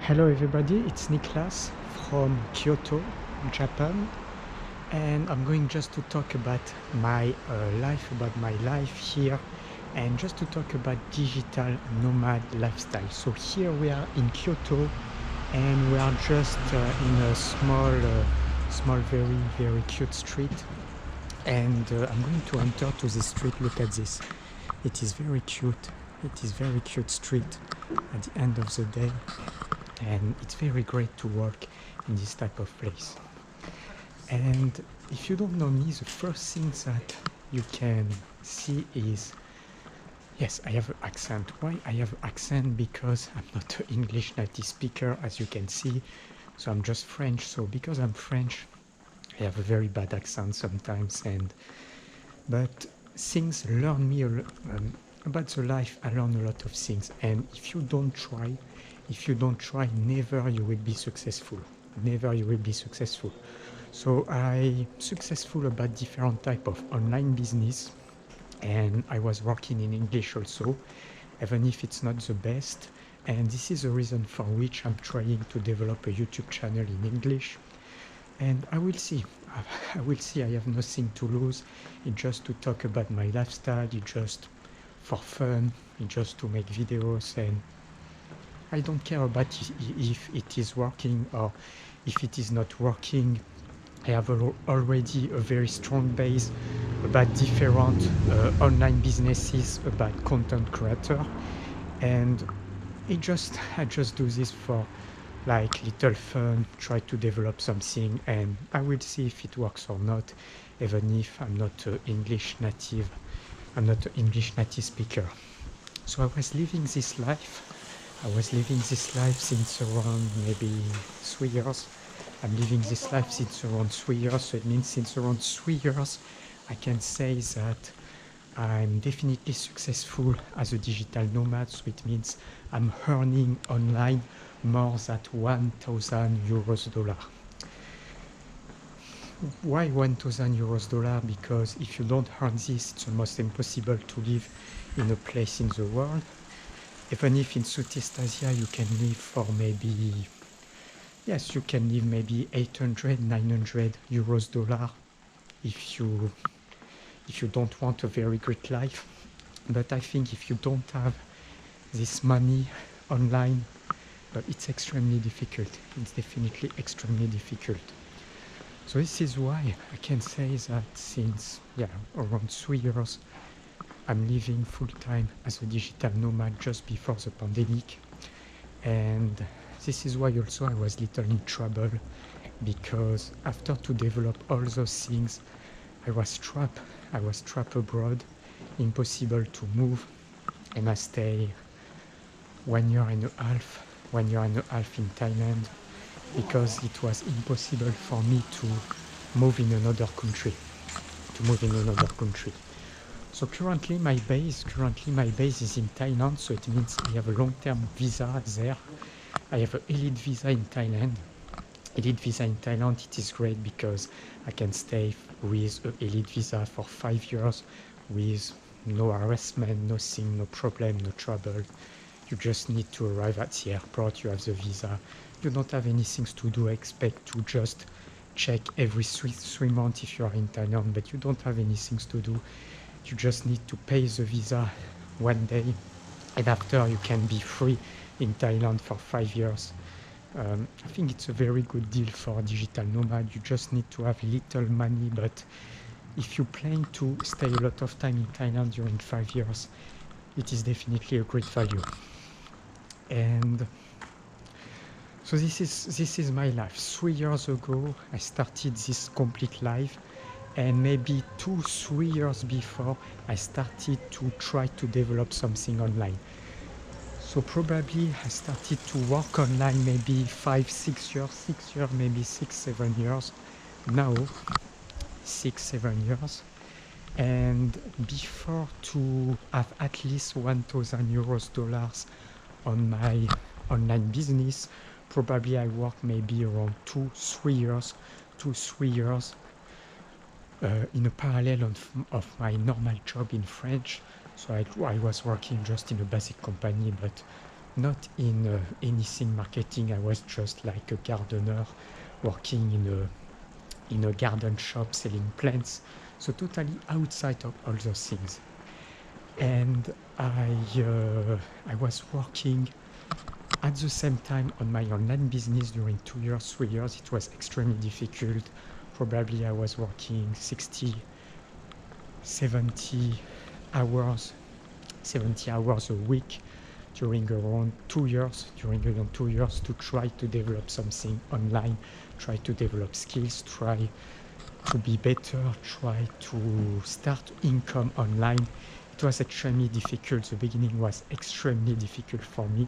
Hello everybody, it's Niklas from Kyoto, Japan, and I'm going just to talk about my life here, and just to talk about digital nomad lifestyle. So here we are in Kyoto, and we are just in a small, very cute street, and I'm going to enter to this street. Look at this, it is very cute. It is very cute street at the end of the day. And it's very great to work in this type of place. And if you don't know me, the first thing that you can see is, yes, I have an accent. Why I have an accent? Because I'm not an English native speaker, as you can see. So I'm just French. So because I'm French, I have a very bad accent sometimes. But things learn me about the life. I learn a lot of things. And if you don't try, never you will be successful. Never you will be successful. So I successful about different type of online business, and I was working in English also, even if it's not the best. And this is the reason for which I'm trying to develop a YouTube channel in English. And I will see. I will see. I have nothing to lose. It's just to talk about my lifestyle. It's just for fun. It's just to make videos, and I don't care about if it is working or if it is not working. I have already a very strong base about different online businesses, about content creator, and I just do this for like little fun, try to develop something, and I will see if it works or not, even if I'm not an English native speaker. So I was living this life. Since around maybe 3 years. I'm living this life since around 3 years. So it means since around 3 years, I can say that I'm definitely successful as a digital nomad. So it means I'm earning online more than 1,000 euros dollar. Why 1,000 euros dollar? Because if you don't earn this, it's almost impossible to live in a place in the world. Even if in Southeast Asia you can live for maybe, yes, you can live maybe 800, 900 euros dollar if you don't want a very great life. But I think if you don't have this money online, it's extremely difficult. It's definitely extremely difficult. So this is why I can say that since around 3 years, I'm living full-time as a digital nomad just before the pandemic. And this is why also I was little in trouble, because after to develop all those things, I was trapped abroad, impossible to move, and I stay 1 year and a half in Thailand, because it was impossible for me to move in another country. So currently my base is in Thailand, so it means I have a long-term visa there. I have an elite visa in Thailand. It is great because I can stay with an elite visa for 5 years with no harassment, nothing, no problem, no trouble. You just need to arrive at the airport, you have the visa. You don't have anything to do, expect to just check every three months if you are in Thailand, but you don't have anything to do. You just need to pay the visa one day, and after you can be free in Thailand for 5 years. I think it's a very good deal for a digital nomad. You just need to have little money, but if you plan to stay a lot of time in Thailand during 5 years, it is definitely a great value. And so this is my life. 3 years ago, I started this complete life. And maybe 2-3 years before, I started to try to develop something online. So probably I started to work online maybe 5-6 years, maybe 6-7 years. Now, 6-7 years. And before to have at least 1,000 euros dollars on my online business, probably I worked maybe around 2-3 years. In a parallel of my normal job in French. So I was working just in a basic company, but not in anything marketing. I was just like a gardener working in a garden shop selling plants, so totally outside of all those things. And I was working at the same time on my online business during 2 years, 3 years. It was extremely difficult. Probably I was working 60, 70 hours, 70 hours a week during around 2 years, to try to develop something online, try to develop skills, try to be better, try to start income online. It was extremely difficult. The beginning was extremely difficult for me,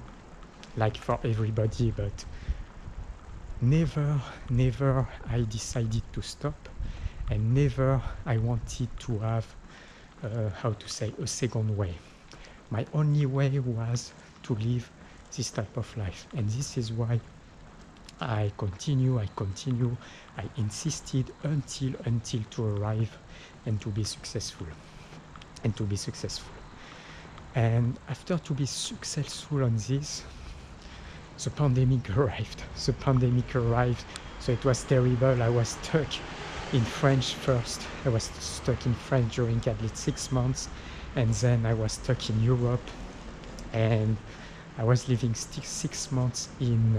like for everybody, but never I decided to stop, and never I wanted to have, how to say, a second way. My only way was to live this type of life, and this is why I continue, I insisted until to arrive and to be successful, and after to be successful on this, the pandemic arrived. So it was terrible. I was stuck in France first. I was stuck in France during at least 6 months, and then I was stuck in Europe, and I was living 6 months in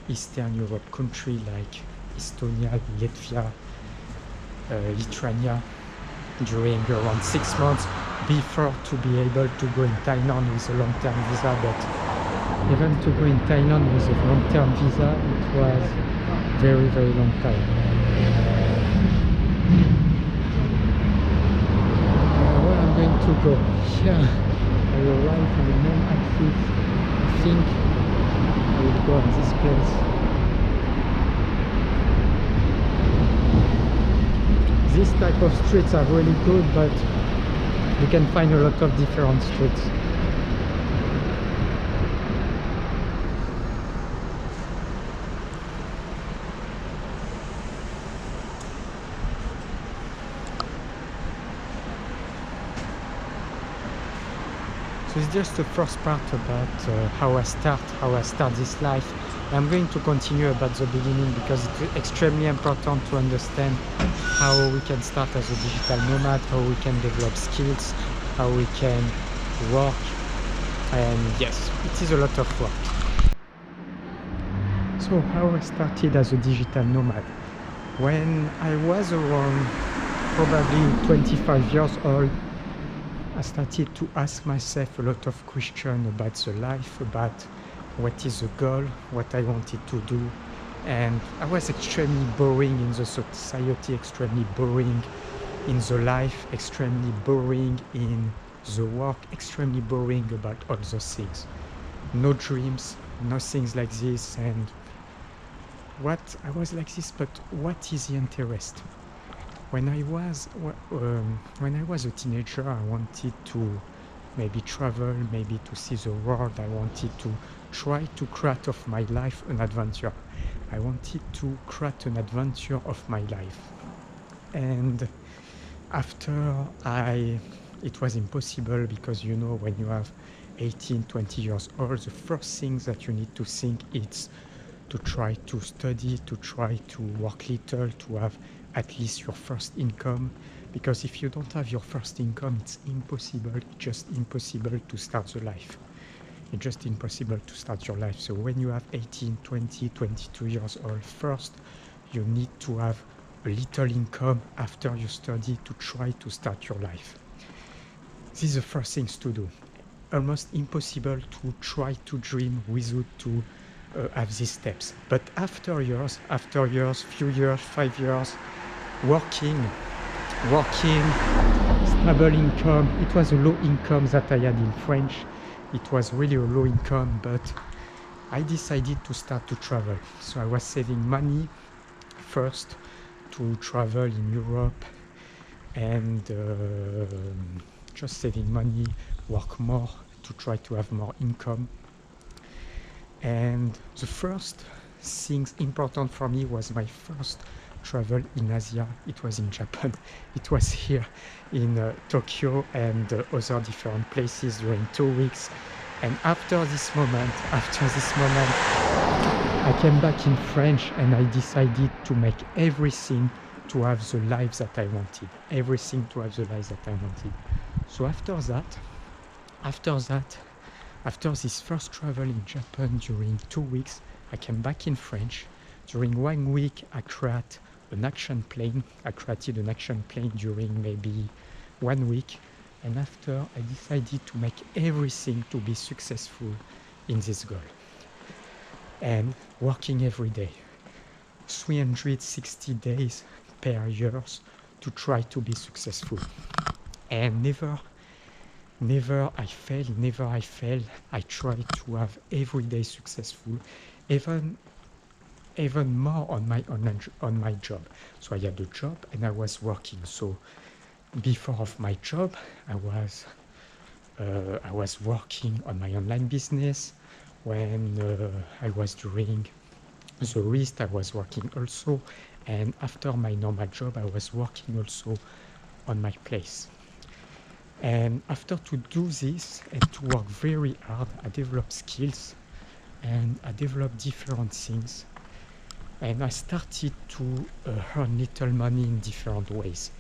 Eastern Europe country like Estonia, Latvia, Lithuania, during around 6 months before to be able to go in Thailand with a long-term visa. But even to go in Thailand with a long-term visa, it was very long time. Where I'm going to go? Here I arrive in the main axis. I think I will go on this place. This type of streets are really good, but you can find a lot of different streets. So it's just the first part about how I start this life. I'm going to continue about the beginning because it's extremely important to understand how we can start as a digital nomad, how we can develop skills, how we can work, and yes, it is a lot of work. So how I started as a digital nomad? When I was around probably 25 years old, I started to ask myself a lot of questions about the life, about what is the goal, what I wanted to do. And I was extremely boring in the society, extremely boring in the life, extremely boring in the work, extremely boring about all those things. No dreams, no things like this. And what I was like this, but what is the interest? When I was a teenager, I wanted to maybe travel, maybe to see the world. I wanted to try to create of my life an adventure. I wanted to create an adventure of my life. And it was impossible, because when you have 18, 20 years old, the first thing that you need to think is to try to study, to try to work little, to have at least your first income. Because if you don't have your first income, it's just impossible to start the life. It's just impossible to start your life. So when you have 18, 20, 22 years old, first you need to have a little income after you study to try to start your life. This is the first things to do. Almost impossible to try to dream without to have these steps. But after years, few years, 5 years, working, stable income. It was a low income that I had in French. It was really a low income, but I decided to start to travel. So I was saving money first to travel in Europe, and just saving money, work more to try to have more income. And the first things important for me was my first travel in Asia. It was in Japan. It was here in Tokyo and other different places during 2 weeks. And after this moment, I came back in French and I decided to make everything to have the life that I wanted. Everything to have the life that I wanted. So after this first travel in Japan during 2 weeks, I came back in French. During 1 week, I created an action plan. During maybe 1 week. And after, I decided to make everything to be successful in this goal. And working every day, 360 days per year to try to be successful. And never I fail. I try to have every day successful, even more on my job. So I had a job and I was working. So before of my job, I was working on my online business. When I was doing the rest, I was working also. And after my normal job, I was working also on my place. And after to do this and to work very hard, I developed skills and I developed different things. And I started to earn little money in different ways.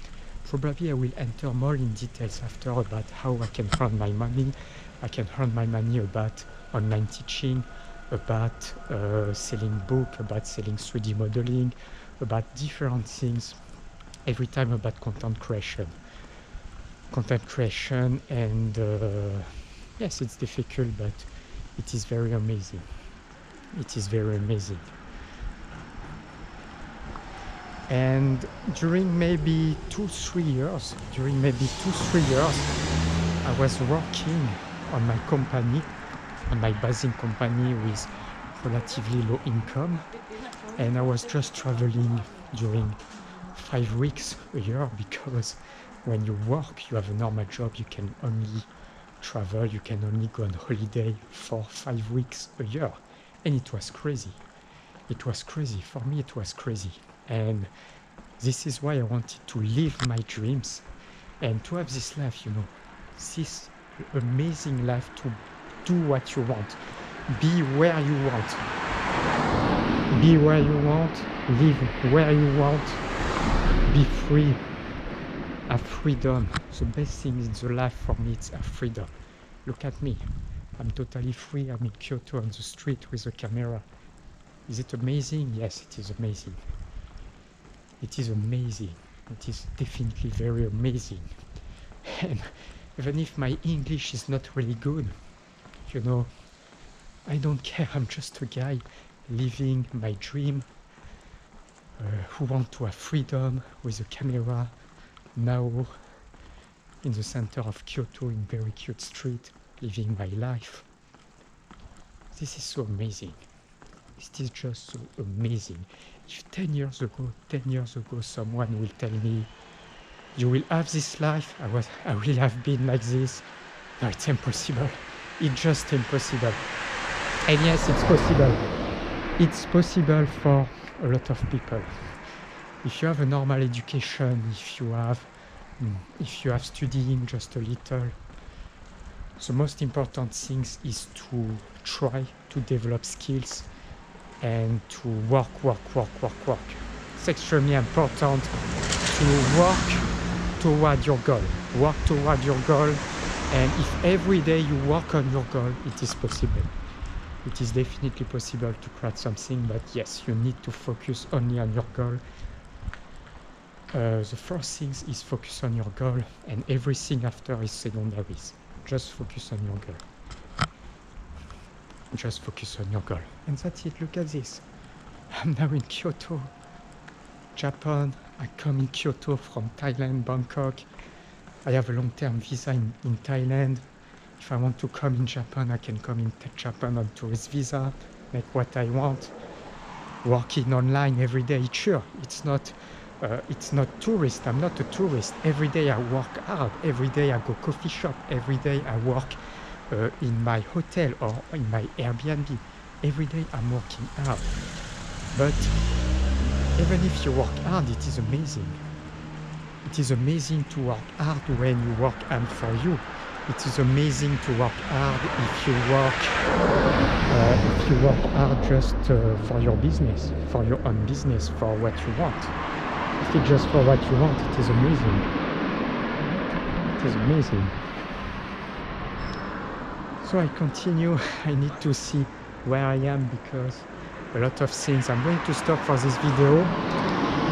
Probably I will enter more in details after about how I can earn my money. I can earn my money about online teaching, about selling book, about selling 3D modeling, about different things, every time about content creation. And yes, it's difficult, but it is very amazing. And during maybe 2-3 years, I was working on my company, on my basing company with relatively low income, and I was just traveling during 5 weeks a year, because when you work, you have a normal job, you can only travel, you can only go on holiday for 5 weeks a year. And it was crazy. For me, it was crazy. And this is why I wanted to live my dreams and to have this life, this amazing life, to do what you want, be where you want, live where you want, be free, have freedom. The best thing in the life for me is have freedom. Look at me, I'm totally free. I'm in Kyoto on the street with a camera. Is it amazing? Yes, it is amazing. It is definitely very amazing. And even if my English is not really good, I don't care. I'm just a guy living my dream, who want to have freedom with a camera, now in the center of Kyoto, in very cute street, living my life. This is so amazing. It is just so amazing. If 10 years ago someone will tell me, you will have this life, I will have been like this. No, it's impossible. It's just impossible. And yes, it's possible. It's possible for a lot of people. If you have a normal education, if you have studying just a little, the most important thing is to try to develop skills and to work. It's extremely important to work toward your goal. And if every day you work on your goal, it is possible. It is definitely possible to create something, but yes, you need to focus only on your goal. The first thing is focus on your goal, and everything after is secondary. Just focus on your goal. And that's it. Look at this. I'm now in Kyoto, Japan. I come in Kyoto from Thailand, Bangkok. I have a long-term visa in Thailand. If I want to come in Japan, I can come in Japan on tourist visa, make what I want, working online every day. Sure, it's not tourist. I'm not a tourist. Every day I work hard. Every day I go coffee shop. Every day I work in my hotel or in my Airbnb. Every day I'm working hard. But even if you work hard, it is amazing. It is amazing to work hard when you work hard for you. it is amazing to work hard if you work hard just for your business, for your own business, for what you want. If it's just for what you want, it is amazing. It is amazing. So I continue. I need to see where I am because a lot of things. I'm going to stop for this video.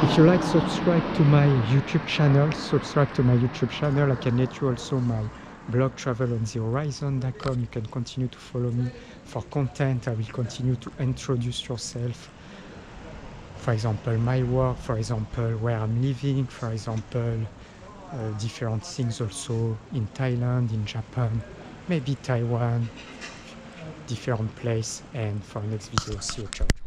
If you like, subscribe to my YouTube channel. Subscribe to my YouTube channel. I can let you also my blog travelonthehorizon.com. You can continue to follow me for content. I will continue to introduce yourself. For example, my work, for example, where I'm living, for example, different things also in Thailand, in Japan, maybe Taiwan, different place. And for next video, see you, ciao.